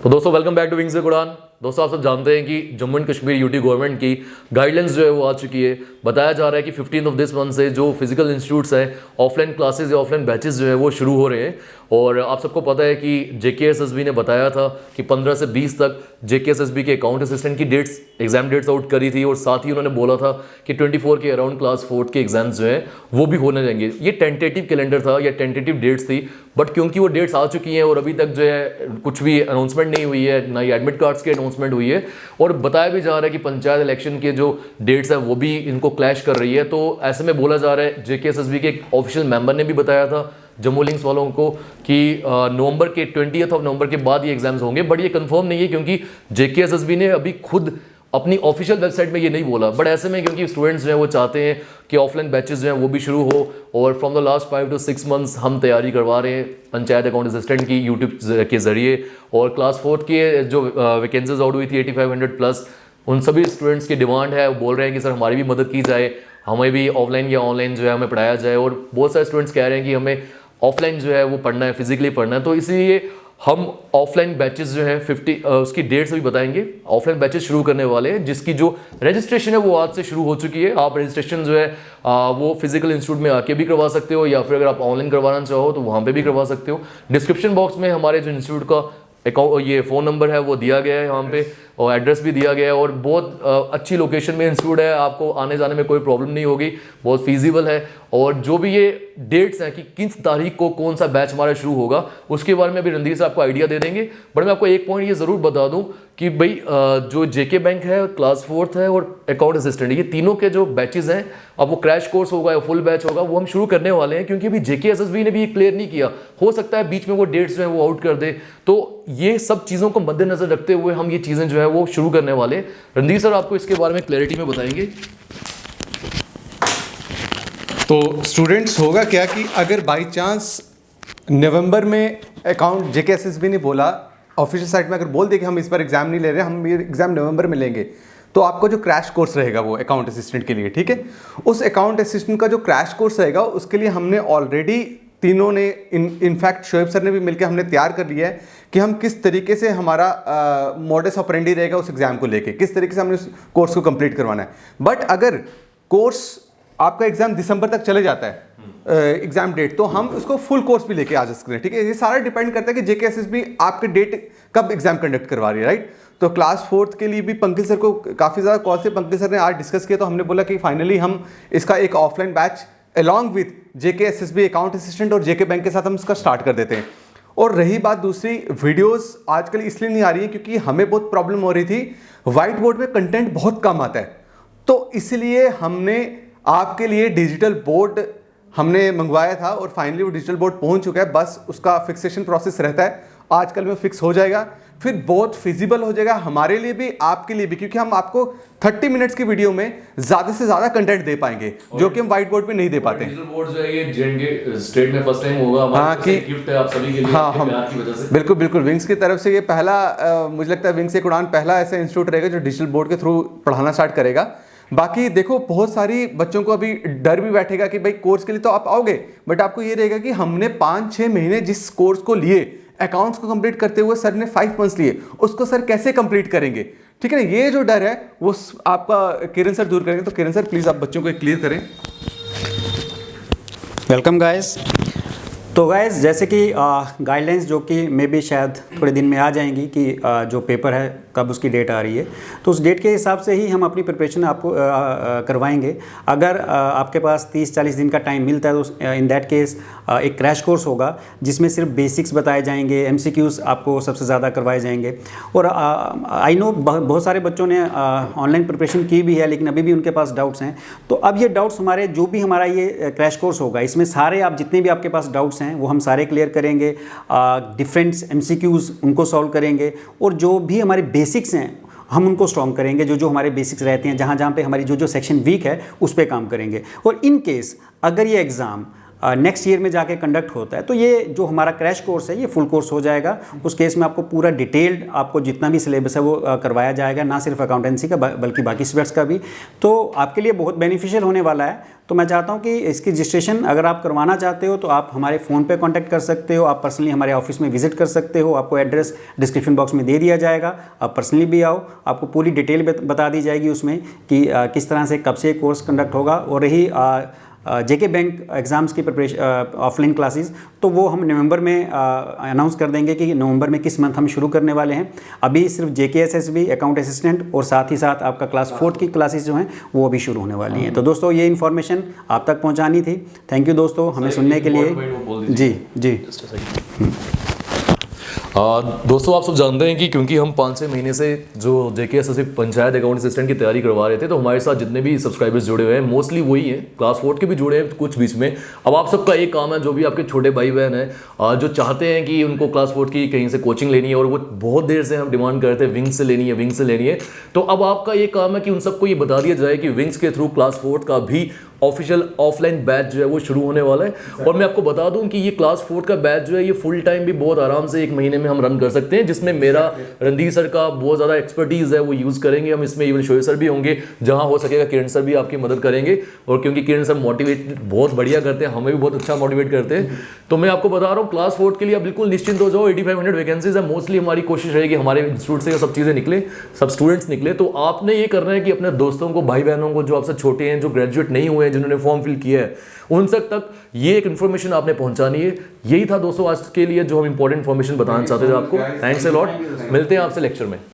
तो दोस्तों welcome back to Wings with Quran. दोस्तों आप सब जानते हैं कि Jammu and Kashmir UT government की गाइडलाइंस जो है वो आ चुकी है। बताया जा रहा है कि 15 ऑफ दिस मंथ से जो फिजिकल इंस्टीट्यूट्स हैं ऑफलाइन क्लासेस या ऑफलाइन बैचेस जो है वो शुरू हो रहे हैं। और आप सबको पता है कि JKSSB ने बताया था कि 15 से 20 तक JKSSB के अकाउंट असिस्टेंट की एग्जाम डेट्स आउट करी थी और साथ ही उन्होंने बोला था कि 24 के अराउंड क्लास 4 के एग्जाम्स जो हैं वो भी होने जाएंगे। ये टेंटेटिव कैलेंडर था या टेंटेटिव डेट्स थी, बट क्योंकि वो डेट्स आ चुकी हैं और अभी तक जो है कुछ भी अनाउंसमेंट नहीं हुई है, ना ही एडमिट कार्ड्स की अनाउंसमेंट हुई है और बताया भी जा रहा है कि पंचायत इलेक्शन के जो डेट्स है वो भी इनको क्लैश कर रही है। तो ऐसे में बोला जा रहा है, JKSSB के एक ऑफिशियल मेंबर ने भी बताया था जम्मू लिंक्स वालों को कि नवंबर के 20 नवंबर के बाद ये एग्जाम्स होंगे, बट ये कंफर्म नहीं है क्योंकि JKSSB ने अभी खुद अपनी ऑफिशियल वेबसाइट में ये नहीं बोला। बट ऐसे में क्योंकि स्टूडेंट्स जो हैं वो चाहते हैं कि ऑफलाइन बैचेस जो हैं वो भी शुरू हो और from the last 5 to 6 months हम तैयारी करवा रहे हैं पंचायत अकाउंट असिस्टेंट की यूट्यूब के ज़रिए। और क्लास 4 की जो वैकेंसीज आउट हुई थी 8500 प्लस, उन सभी स्टूडेंट्स की डिमांड है, वो बोल रहे हैं कि सर हमारी भी मदद की जाए, हमें भी ऑफलाइन या ऑनलाइन जो है हमें पढ़ाया जाए। और बहुत सारे स्टूडेंट्स कह रहे हैं कि हमें ऑफलाइन जो है वो पढ़ना है, फिजिकली पढ़ना है। तो इसलिए हम ऑफलाइन बैचेस जो है 50 उसकी डेट्स भी बताएंगे। ऑफलाइन बैचेस शुरू करने वाले हैं जिसकी जो रजिस्ट्रेशन है वो आज से शुरू हो चुकी है। आप रजिस्ट्रेशन जो है वो फिजिकल इंस्टीट्यूट में आके भी करवा सकते हो या फिर अगर आप ऑनलाइन करवाना चाहो तो वहाँ पे भी करवा सकते हो। डिस्क्रिप्शन बॉक्स में हमारे जो इंस्टीट्यूट का अकाउंट ये फ़ोन नंबर है वो दिया गया है यहाँ पे और एड्रेस भी दिया गया है और बहुत अच्छी लोकेशन में इंस्टीट्यूट है, आपको आने जाने में कोई प्रॉब्लम नहीं होगी, बहुत फीजिबल है। और जो भी ये डेट्स हैं कि किस तारीख को कौन सा बैच हमारा शुरू होगा उसके बारे में अभी रणधीर से आपको आइडिया दे देंगे। बट मैं आपको एक पॉइंट ये ज़रूर बता दूं कि भाई जो JK बैंक है, क्लास 4 है और अकाउंट असिस्टेंट, ये तीनों के जो बैचेस हैं अब वो क्रैश कोर्स होगा या फुल बैच होगा वो हम शुरू करने वाले हैं क्योंकि अभी JKSSB ने भी क्लियर नहीं किया। हो सकता है बीच में वो डेट्स जो है वो आउट कर दे। तो ये सब चीज़ों को मद्देनजर रखते हुए हम ये चीज़ें जो है वो शुरू करने वाले। रणधीर सर आपको इसके बारे में क्लैरिटी में बताएंगे। तो स्टूडेंट्स होगा क्या कि अगर बाई चांस नवंबर में अकाउंट JKSSB ने बोला ऑफिशियल साइट में अगर बोल दे कि हम इस बार एग्जाम नहीं ले रहे, हम ये एग्जाम नवंबर में लेंगे, तो आपको जो क्रैश कोर्स रहेगा वो अकाउंट असिस्टेंट के लिए, ठीक है, उस अकाउंट असिस्टेंट का जो क्रैश कोर्स रहेगा उसके लिए हमने ऑलरेडी तीनों ने इनफैक्ट शोएब सर ने भी मिलकर हमने तैयार कर लिया है कि हम किस तरीके से हमारा मॉडस ऑपरेंडी रहेगा उस एग्जाम को लेके, किस तरीके से हमने उस कोर्स को कंप्लीट करवाना है। बट अगर कोर्स आपका एग्जाम दिसंबर तक चले जाता है एग्जाम डेट, तो हम उसको फुल कोर्स भी लेके आ सकते हैं, ठीक है। ये सारा डिपेंड करता है कि JKSSB आपके डेट कब एग्जाम कंडक्ट करवा रही है, राइट। तो क्लास 4 के लिए भी पंकज सर को काफ़ी ज़्यादा कॉल से पंकज सर ने आज डिस्कस किया, तो हमने बोला कि फाइनली हम इसका एक offline batch along with JKSSB account assistant और JK बैंक के साथ हम इसका स्टार्ट कर देते हैं। और रही बात दूसरी, वीडियोस आजकल इसलिए नहीं आ रही है क्योंकि हमें बहुत प्रॉब्लम हो रही थी, वाइट बोर्ड में कंटेंट बहुत कम आता है, तो इसलिए हमने आपके लिए डिजिटल बोर्ड हमने मंगवाया था और फाइनली वो डिजिटल बोर्ड पहुंच चुका है। बस उसका फिक्सेशन प्रोसेस रहता है, आजकल में फिक्स हो जाएगा, फिर बहुत फिजिबल हो जाएगा हमारे लिए भी आपके लिए भी, क्योंकि हम आपको 30 मिनट्स की वीडियो में ज़्यादा से ज़्यादा कंटेंट दे पाएंगे जो कि हम व्हाइट बोर्ड पे नहीं दे पाते। डिजिटल बोर्ड जो है ये JNK स्टेट में फर्स्ट टाइम होगा, हाँ कि गिफ्ट है आप सभी के लिए, हाँ, आपके प्यार की वजह से। बिल्कुल बिल्कुल विंग्स की तरफ से ये पहला मुझे लगता है विंग्स एक उड़ान पहला ऐसा इंस्टीट्यूट रहेगा जो डिजिटल बोर्ड के थ्रू पढ़ाना स्टार्ट करेगा। बाकी देखो बहुत सारी बच्चों को अभी डर भी बैठेगा कि भाई कोर्स के लिए तो आप आओगे, बट आपको ये रहेगा कि हमने 5-6 महीने जिस कोर्स को लिए अकाउंट्स को कंप्लीट करते हुए सर ने 5 मंथ्स लिए, उसको सर कैसे कंप्लीट करेंगे, ठीक है ना। ये जो डर है वो आपका किरण सर दूर करेंगे। तो किरण सर प्लीज़ आप बच्चों को क्लियर करें। Welcome guys. तो गाइस जैसे कि गाइडलाइंस जो कि मे भी शायद थोड़े दिन में आ जाएंगी कि जो पेपर है कब उसकी डेट आ रही है, तो उस डेट के हिसाब से ही हम अपनी प्रिपरेशन आपको करवाएंगे। अगर आपके पास 30-40 दिन का टाइम मिलता है तो इन दैट केस एक क्रैश कोर्स होगा जिसमें सिर्फ बेसिक्स बताए जाएंगे, MCQs आपको सबसे ज़्यादा करवाए जाएंगे। और आई नो बहुत सारे बच्चों ने ऑनलाइन प्रिपरेशन की भी है लेकिन अभी भी उनके पास डाउट्स हैं। तो अब ये डाउट्स हमारे जो भी हमारा ये क्रैश कोर्स होगा इसमें सारे आप जितने भी आपके पास डाउट्स हैं वो हम सारे क्लियर करेंगे, डिफरेंट MCQs उनको सॉल्व करेंगे और जो भी हमारे बेसिक्स हैं हम उनको स्ट्रॉन्ग करेंगे, जो जो हमारे बेसिक्स रहते हैं, जहाँ जहाँ पे हमारी जो जो सेक्शन वीक है उस पर काम करेंगे। और इन केस अगर ये एग्ज़ाम नेक्स्ट ईयर में जाके कंडक्ट होता है। तो ये जो हमारा क्रैश कोर्स है ये फुल कोर्स हो जाएगा। उस केस में आपको पूरा डिटेल्ड आपको जितना भी सिलेबस है वो करवाया जाएगा, ना सिर्फ अकाउंटेंसी का बल्कि बाकी सब्जेक्ट्स का भी। तो आपके लिए बहुत बेनिफिशियल होने वाला है। तो मैं चाहता हूँ कि इसकी रजिस्ट्रेशन अगर आप करवाना चाहते हो तो आप हमारे फ़ोन पे कांटेक्ट कर सकते हो, आप पर्सनली हमारे ऑफिस में विजिट कर सकते हो। आपको एड्रेस डिस्क्रिप्शन बॉक्स में दे दिया जाएगा, आप पर्सनली भी आओ, आपको पूरी डिटेल बता दी जाएगी उसमें कि किस तरह से कब से कोर्स कंडक्ट होगा। और रही जेके बैंक एग्ज़ाम्स की प्रिपरेशन ऑफलाइन क्लासेस, तो वो हम नवंबर में अनाउंस कर देंगे कि नवंबर में किस मंथ हम शुरू करने वाले हैं। अभी सिर्फ JKSSB अकाउंट असिस्टेंट और साथ ही साथ आपका क्लास 4 की क्लासेस जो हैं वो अभी शुरू होने वाली हैं। तो दोस्तों ये इन्फॉर्मेशन आप तक पहुंचानी थी। थैंक यू दोस्तों हमें सुनने के लिए। जी जी दोस्तों आप सब जानते हैं कि क्योंकि हम 5-6 महीने से जो JKSSB पंचायत अकाउंट असिस्टेंट की तैयारी करवा रहे थे, तो हमारे साथ जितने भी सब्सक्राइबर्स जुड़े हुए हैं मोस्टली वही हैं, क्लास 4 के भी जुड़े हैं कुछ बीच में। अब आप सबका एक काम है, जो भी आपके छोटे भाई बहन हैं जो चाहते हैं कि उनको क्लास 4 की कहीं से कोचिंग लेनी है और वो बहुत देर से हम डिमांड करते हैं विंग्स से लेनी है, विंग्स से लेनी है, तो अब आपका ये काम है कि उन सबको ये बता दिया जाए कि विंग्स के थ्रू क्लास 4 का भी ऑफिशियल ऑफलाइन बैच जो है वो शुरू होने वाला है। और मैं आपको बता दूं कि ये क्लास 4 का बैच जो है ये फुल टाइम भी बहुत आराम से 1 महीने में हम रन कर सकते हैं, जिसमें मेरा रणधीर सर का बहुत ज़्यादा एक्सपर्टीज़ है वो यूज़ करेंगे हम इसमें। इवन शोएब सर भी होंगे, जहां हो सकेगा किरण सर भी आपकी मदद करेंगे। और क्योंकि किरण सर मोटिवेट बहुत बढ़िया करते हैं, हमें भी बहुत अच्छा मोटिवेट करते हैं, तो मैं आपको बता रहा हूँ क्लास 4 के लिए आप बिल्कुल निश्चिंत हो जाओ। 8500 वैकेंसीज है। मोस्टली हमारी कोशिश रहेगी हमारे इंस्टीट्यूट से ये सब चीज़ें निकले, सब स्टूडेंट्स निकले। तो आपने ये करना है कि अपने दोस्तों को, भाई बहनों को जो आपसे छोटे हैं, जो ग्रेजुएट नहीं हुए हैं, जिन्होंने फॉर्म फिल किया है, उन तक ये एक इन्फॉर्मेशन आपने पहुंचानी है। यही था दोस्तों आज के लिए जो हम इंपॉर्टेंट इन्फॉर्मेशन बताना चाहते थे आपको। Thanks a lot. मिलते हैं आपसे लेक्चर में।